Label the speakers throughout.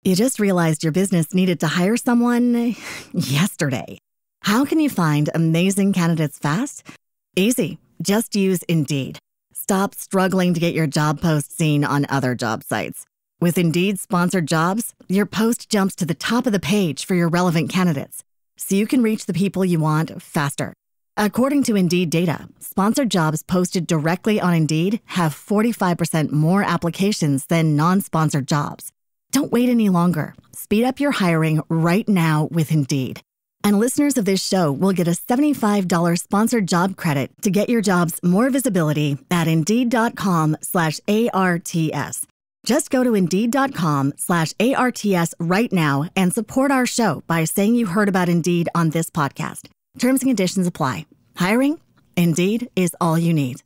Speaker 1: You just realized your business needed to hire someone yesterday. How can you find amazing candidates fast? Easy. Just use Indeed. Stop struggling to get your job post seen on other job sites. With Indeed sponsored jobs, your post jumps to the top of the page for your relevant candidates, so you can reach the people you want faster. According to Indeed data, sponsored jobs posted directly on Indeed have 45% more applications than non-sponsored jobs. Don't wait any longer. Speed up your hiring right now with Indeed. And listeners of this show will get a $75 sponsored job credit to get your jobs more visibility at Indeed.com/ARTS. Just go to Indeed.com/ARTS right now and support our show by saying you heard about Indeed on this podcast. Terms and conditions apply. Hiring? Indeed is all you need.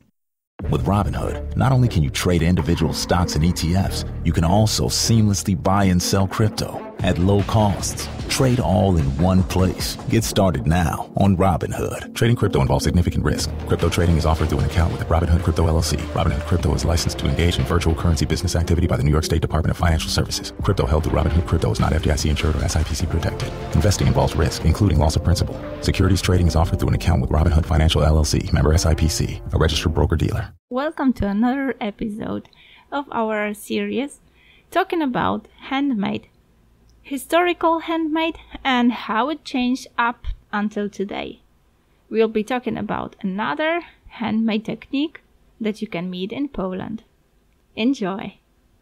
Speaker 2: With Robinhood, not only can you trade individual stocks and ETFs, you can also seamlessly buy and sell crypto at low costs. Trade all in one place. Get started now on Robinhood. Trading crypto involves significant risk. Crypto trading is offered through an account with Robinhood Crypto LLC. Robinhood Crypto is licensed to engage in virtual currency business activity by the New York State Department of Financial Services. Crypto held through Robinhood Crypto is not FDIC insured or SIPC protected. Investing involves risk, including loss of principal. Securities trading is offered through an account with Robinhood Financial LLC, member SIPC, a registered broker-dealer.
Speaker 3: Welcome to another episode of our series talking about handmade, historical handmade, and how it changed up until today. We'll be talking about another handmade technique that you can meet in Poland. Enjoy!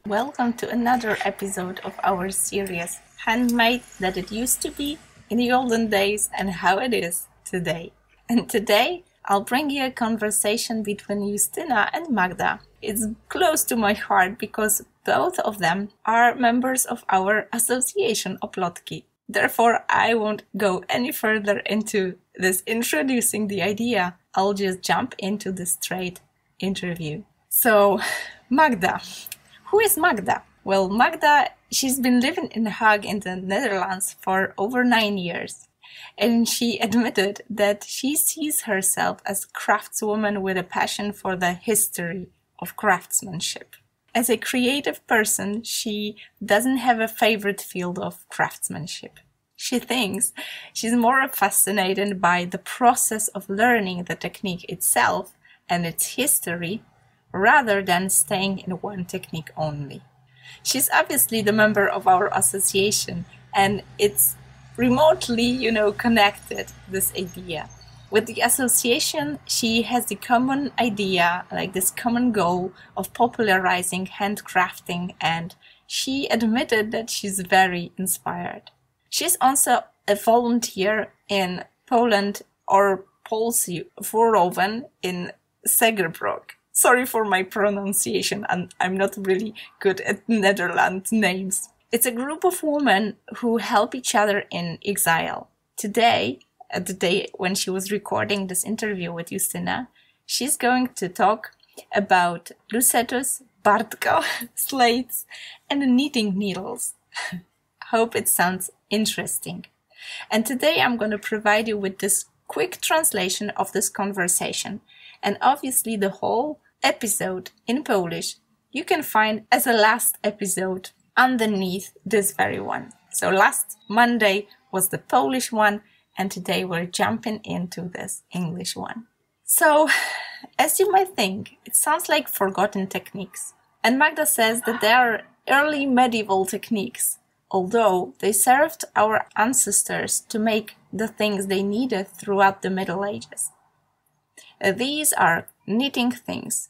Speaker 3: Welcome to another episode of our series Handmade that it used to be in the olden days and how it is today. And today I'll bring you a conversation between Justyna and Magda. It's close to my heart because both of them are members of our association Oplotki. Therefore, I won't go any further into this introducing the idea. I'll just jump into the straight interview. So, Magda. Who is Magda? Well, Magda, she's been living in Hague in the Netherlands for over 9 years. And she admitted that she sees herself as a craftswoman with a passion for the history of craftsmanship. As a creative person, she doesn't have a favorite field of craftsmanship. She thinks she's more fascinated by the process of learning the technique itself and its history rather than staying in one technique only. She's obviously the member of our association, and it's remotely, connected, this idea. With the association, she has the common idea, like this common goal of popularizing handcrafting, and she admitted that she's very inspired. She's also a volunteer in Poland or Polskie Worowen in Segerbrook. Sorry for my pronunciation, and I'm not really good at Netherlands names. It's a group of women who help each other in exile. Today, at the day when she was recording this interview with Justyna, she's going to talk about lucetus, Bartko, slates, and knitting needles. Hope it sounds interesting. And today I'm going to provide you with this quick translation of this conversation. And obviously the whole episode in Polish you can find as a last episode underneath this very one. So last Monday was the Polish one, and today we're jumping into this English one. So, as you might think, it sounds like forgotten techniques. And Magda says that they are early medieval techniques, although they served our ancestors to make the things they needed throughout the Middle Ages. These are knitting things,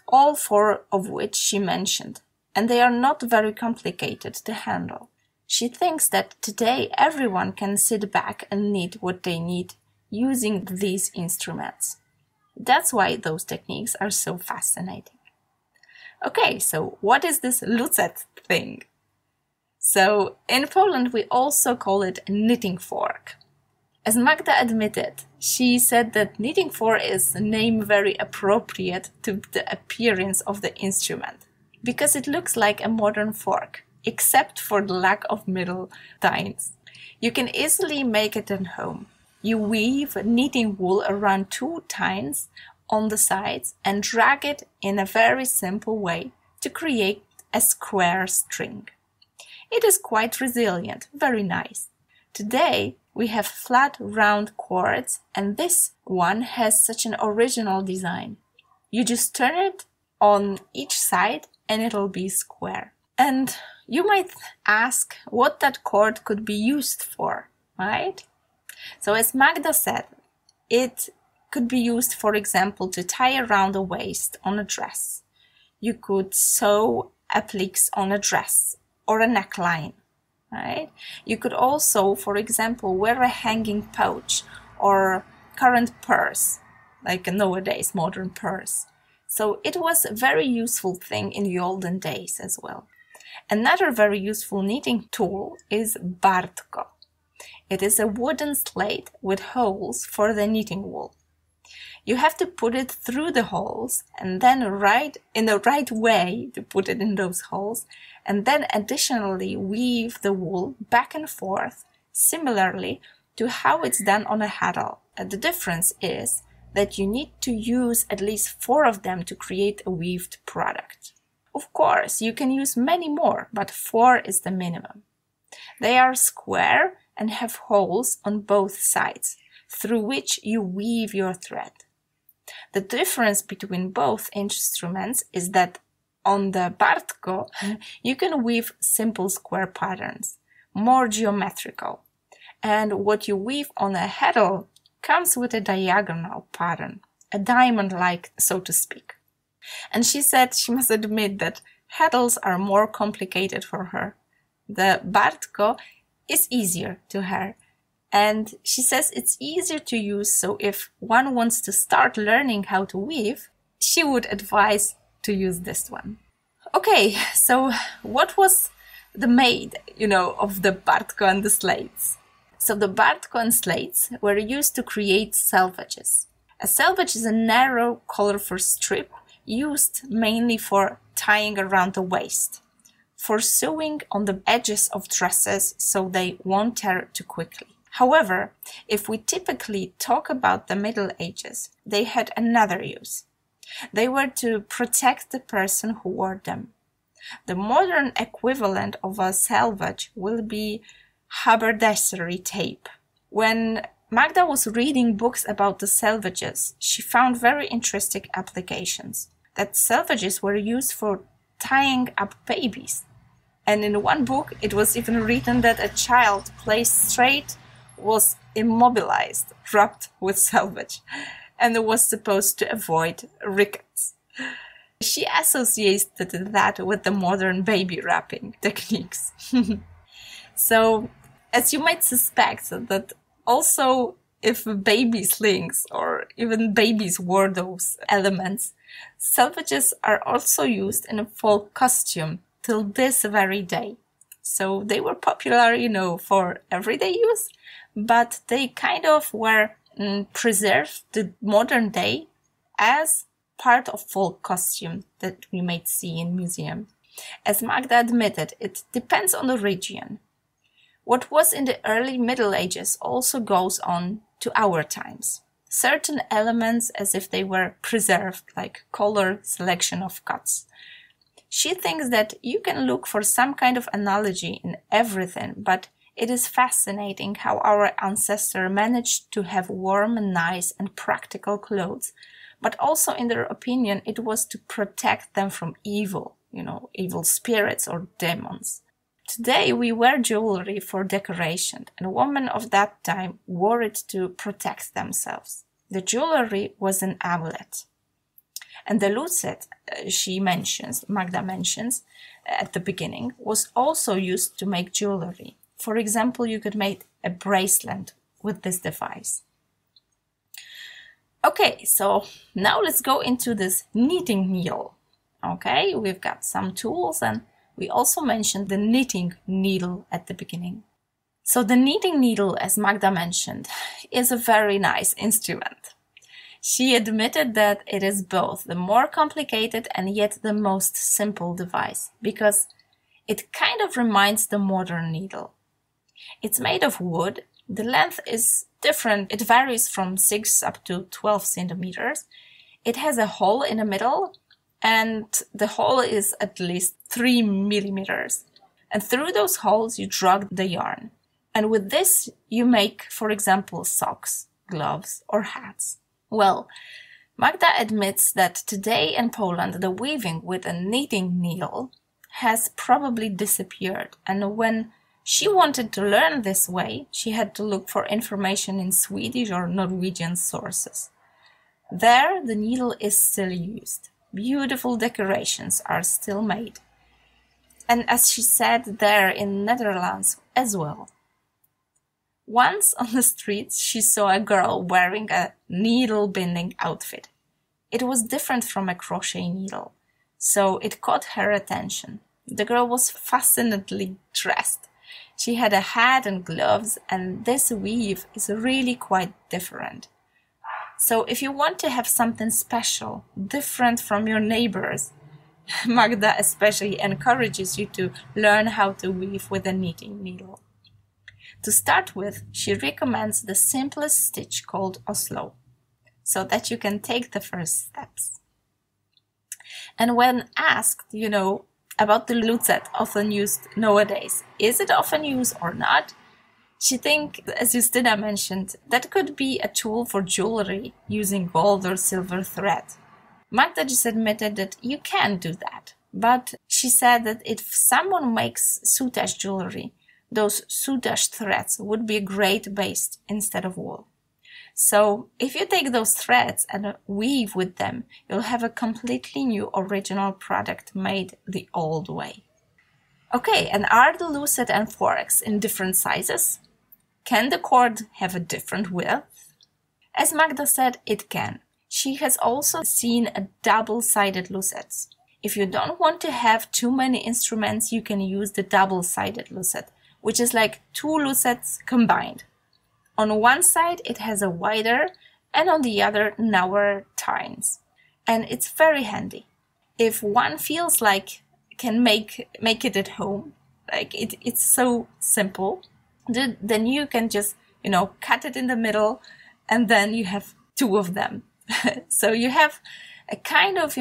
Speaker 3: all four of which she mentioned, and they are not very complicated to handle. She thinks that today everyone can sit back and knit what they need using these instruments. That's why those techniques are so fascinating. Okay, so what is this lucet thing? So in Poland we also call it knitting fork. As Magda admitted, she said that knitting fork is a name very appropriate to the appearance of the instrument, because it looks like a modern fork, except for the lack of middle tines. You can easily make it at home. You weave knitting wool around 2 tines on the sides and drag it in a very simple way to create a square string.
Speaker 4: It is quite resilient, very nice. Today, we have flat, round cords, and this one has such an original design. You just turn it on each side and it'll be square. And you might ask what that cord could be used for, right? So as Magda said, it could be used, for example, to tie around the waist on a dress. You could sew appliques on a dress or a neckline, right? You could also, for example, wear a hanging pouch or current purse, like a nowadays modern purse. So it was a very useful thing in the olden days as well. Another very useful knitting tool is bartko. It is a wooden slate with holes for the knitting wool. You have to put it through the holes and then in the right way to put it in those holes, and then additionally weave the wool back and forth similarly to how it's done on a heddle. The difference is that you need to use at least 4 of them to create a weaved product. Of course, you can use many more, but 4 is the minimum. They are square and have holes on both sides, through which you weave your thread. The difference between both instruments is that on the bartko, you can weave simple square patterns, more geometrical, and what you weave on a heddle comes with a diagonal pattern, a diamond-like, so to speak. And she said she must admit that heddles are more complicated for her. The bartko is easier to her, and she says it's easier to use, so if one wants to start learning how to weave, she would advise to use this one. Okay, so what was the made, of the bartko and the slates? So the bartko and slates were used to create selvages. A selvage is a narrow, colorful strip used mainly for tying around the waist, for sewing on the edges of dresses so they won't tear too quickly. However, if we typically talk about the Middle Ages, they had another use. They were to protect the person who wore them. The modern equivalent of a selvage will be haberdashery tape. When Magda was reading books about the selvages, she found very interesting applications. That selvages were used for tying up babies. And in one book, it was even written that a child placed straight was immobilized, wrapped with selvage, and was supposed to avoid rickets. She associated that with the modern baby wrapping techniques. So, as you might suspect, that also if baby slings or even babies wore those elements, selvages are also used in a folk costume till this very day. So they were popular, for everyday use, but they kind of were preserved to modern day as part of folk costume that we might see in museum. As Magda admitted, it depends on the region. What was in the early Middle Ages also goes on to our times. Certain elements as if they were preserved, like color, selection of cuts. She thinks that you can look for some kind of analogy in everything, but it is fascinating how our ancestors managed to have warm and nice and practical clothes, but also in their opinion it was to protect them from evil, evil spirits or demons. Today we wear jewelry for decoration, and women of that time wore it to protect themselves. The jewelry was an amulet. And the lucet, Magda mentions at the beginning, was also used to make jewelry. For example, you could make a bracelet with this device. Okay, so now let's go into this knitting needle. Okay, we've got some tools, and we also mentioned the knitting needle at the beginning. So the knitting needle, as Magda mentioned, is a very nice instrument. She admitted that it is both the more complicated and yet the most simple device, because it kind of reminds the modern needle. It's made of wood. The length is different. It varies from 6 up to 12 centimeters. It has a hole in the middle, and the hole is at least 3 millimeters. And through those holes, you drag the yarn. And with this, you make, for example, socks, gloves, or hats. Well, Magda admits that today in Poland, the weaving with a knitting needle has probably disappeared. And when she wanted to learn this way, she had to look for information in Swedish or Norwegian sources. There, the needle is still used. Beautiful decorations are still made. And as she said, there in Netherlands as well. Once on the streets, she saw a girl wearing a needle-binding outfit. It was different from a crochet needle, so it caught her attention. The girl was fascinately dressed. She had a hat and gloves, and this weave is really quite different. So if you want to have something special, different from your neighbors, Magda especially encourages you to learn how to weave with a knitting needle. To start with, she recommends the simplest stitch called Oslo, so that you can take the first steps. And when asked, about the lucette often used nowadays, is it often used or not? She thinks, as Justina mentioned, that could be a tool for jewelry using gold or silver thread. Magda just admitted that you can do that, but she said that if someone makes soutache jewelry, those soutache threads would be a great base instead of wool. So if you take those threads and weave with them, you'll have a completely new original product made the old way. Okay, and are the lucette and forks in different sizes? Can the cord have a different width? As Magda said, it can. She has also seen a double-sided lucettes. If you don't want to have too many instruments, you can use the double-sided lucette, which is like two lucettes combined. On one side, it has a wider, and on the other, narrower tines. And it's very handy. If one feels like can make it at home, like it's so simple, then you can just, cut it in the middle, and then you have two of them. So you have a kind of,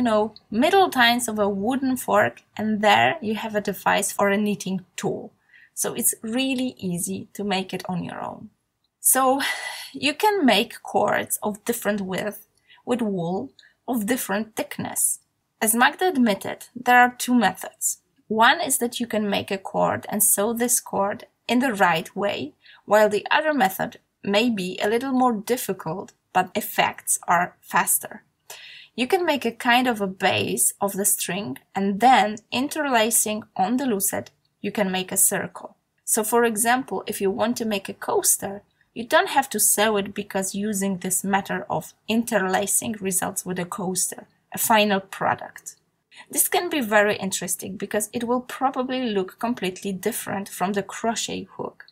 Speaker 4: middle tines of a wooden fork, and there you have a device for a knitting tool. So it's really easy to make it on your own. So you can make cords of different width with wool of different thickness. As Magda admitted, there are two methods. One is that you can make a cord and sew this cord in the right way, while the other method may be a little more difficult, but effects are faster. You can make a kind of a base of the string, and then interlacing on the lucette, you can make a circle. So for example, if you want to make a coaster, you don't have to sew it because using this method of interlacing results with a coaster, a final product. This can be very interesting because it will probably look completely different from the crochet hook.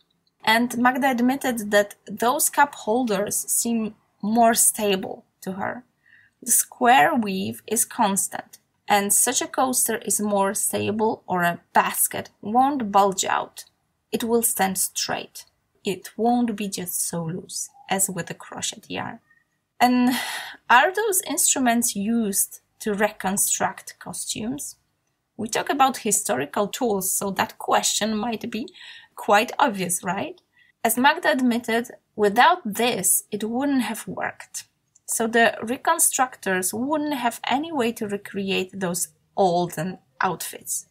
Speaker 4: And Magda admitted that those cup holders seem more stable to her. The square weave is constant, and such a coaster is more stable, or a basket won't bulge out. It will stand straight. It won't be just so loose as with a crochet yarn. And are those instruments used to reconstruct costumes? We talk about historical tools, so that question might be quite obvious, right? As Magda admitted, without this, it wouldn't have worked. So the reconstructors wouldn't have any way to recreate those olden outfits.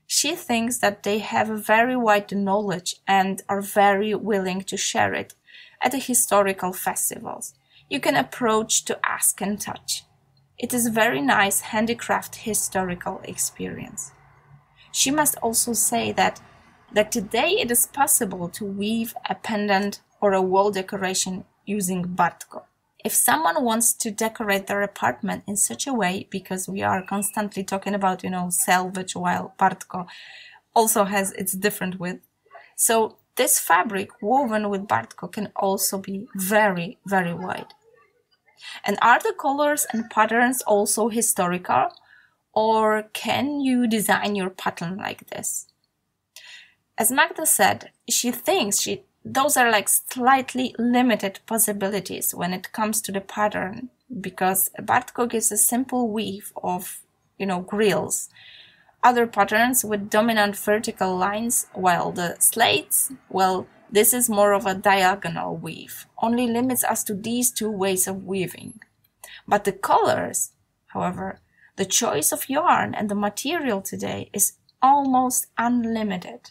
Speaker 4: She thinks that they have a very wide knowledge and are very willing to share it at the historical festivals. You can approach to ask and touch. It is a very nice handicraft historical experience. She must also say that today it is possible to weave a pendant or a wall decoration using Bartko. If someone wants to decorate their apartment in such a way, because we are constantly talking about, selvage, while Bartko also has its different width. So this fabric woven with Bartko can also be very, very wide. And are the colors and patterns also historical? Or can you design your pattern like this? As Magda said, she thinks those are like slightly limited possibilities when it comes to the pattern, because Bartko gives a simple weave of, grills. other patterns with dominant vertical lines, while the slates, well, this is more of a diagonal weave, only limits us to these two ways of weaving. But the colors, however, the choice of yarn and the material today is almost unlimited.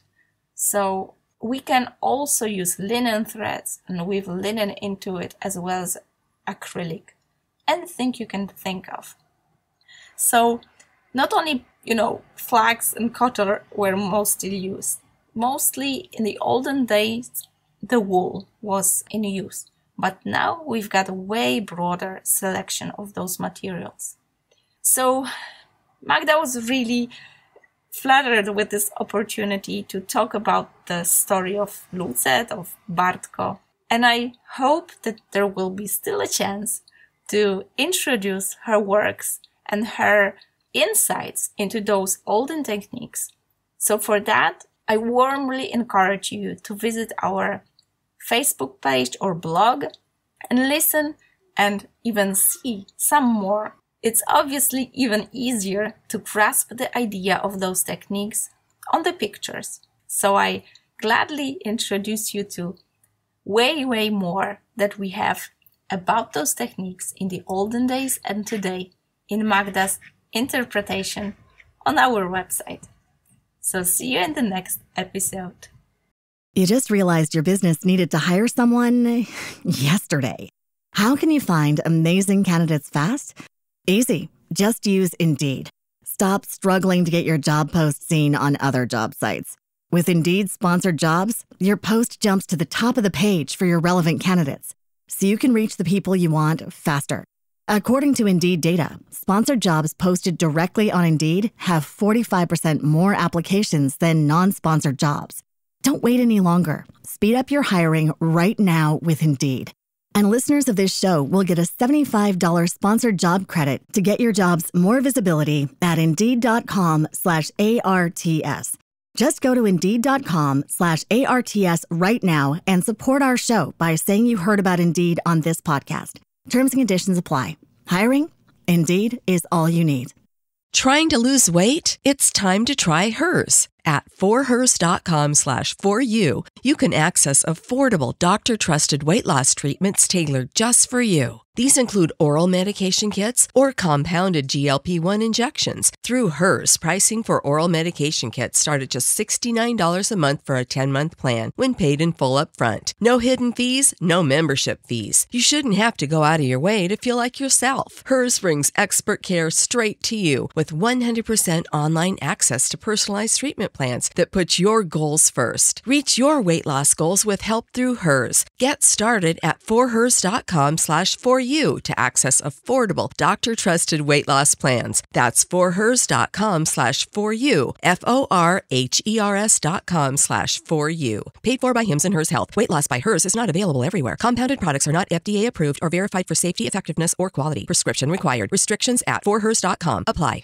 Speaker 4: So we can also use linen threads and weave linen into it, as well as acrylic, anything you can think of. So not only, flax and cotton were mostly used. Mostly in the olden days, the wool was in use. But now we've got a way broader selection of those materials. So Magda was really flattered with this opportunity to talk about the story of Lucet, of Bartko. And I hope that there will be still a chance to introduce her works and her insights into those olden techniques. So for that, I warmly encourage you to visit our Facebook page or blog and listen and even see some more. It's obviously even easier to grasp the idea of those techniques on the pictures. So I gladly introduce you to way more that we have about those techniques in the olden days and today in Magda's interpretation on our website. So see you in the next episode.
Speaker 1: You just realized your business needed to hire someone yesterday. How can you find amazing candidates fast? Easy. Just use Indeed. Stop struggling to get your job post seen on other job sites. With Indeed sponsored jobs, your post jumps to the top of the page for your relevant candidates, so you can reach the people you want faster. According to Indeed data, sponsored jobs posted directly on Indeed have 45% more applications than non-sponsored jobs. Don't wait any longer. Speed up your hiring right now with Indeed. And listeners of this show will get a $75 sponsored job credit to get your jobs more visibility at Indeed.com/ARTS. Just go to Indeed.com/ARTS right now and support our show by saying you heard about Indeed on this podcast. Terms and conditions apply. Hiring? Indeed is all you need.
Speaker 5: Trying to lose weight? It's time to try Hers. At forhers.com/4u, you can access affordable, doctor-trusted weight loss treatments tailored just for you. These include oral medication kits or compounded GLP-1 injections. Through Hers, pricing for oral medication kits start at just $69 a month for a 10-month plan when paid in full upfront. No hidden fees, no membership fees. You shouldn't have to go out of your way to feel like yourself. Hers brings expert care straight to you with 100% online access to personalized treatment plans that put your goals first. Reach your weight loss goals with help through Hers. Get started at forhers.com/4u to access affordable, doctor-trusted weight loss plans. That's forhers.com/4u, forhers.com/4u. Paid for by Hims & Hers Health. Weight loss by Hers is not available everywhere. Compounded products are not FDA approved or verified for safety, effectiveness, or quality. Prescription required. Restrictions at forhers.com apply.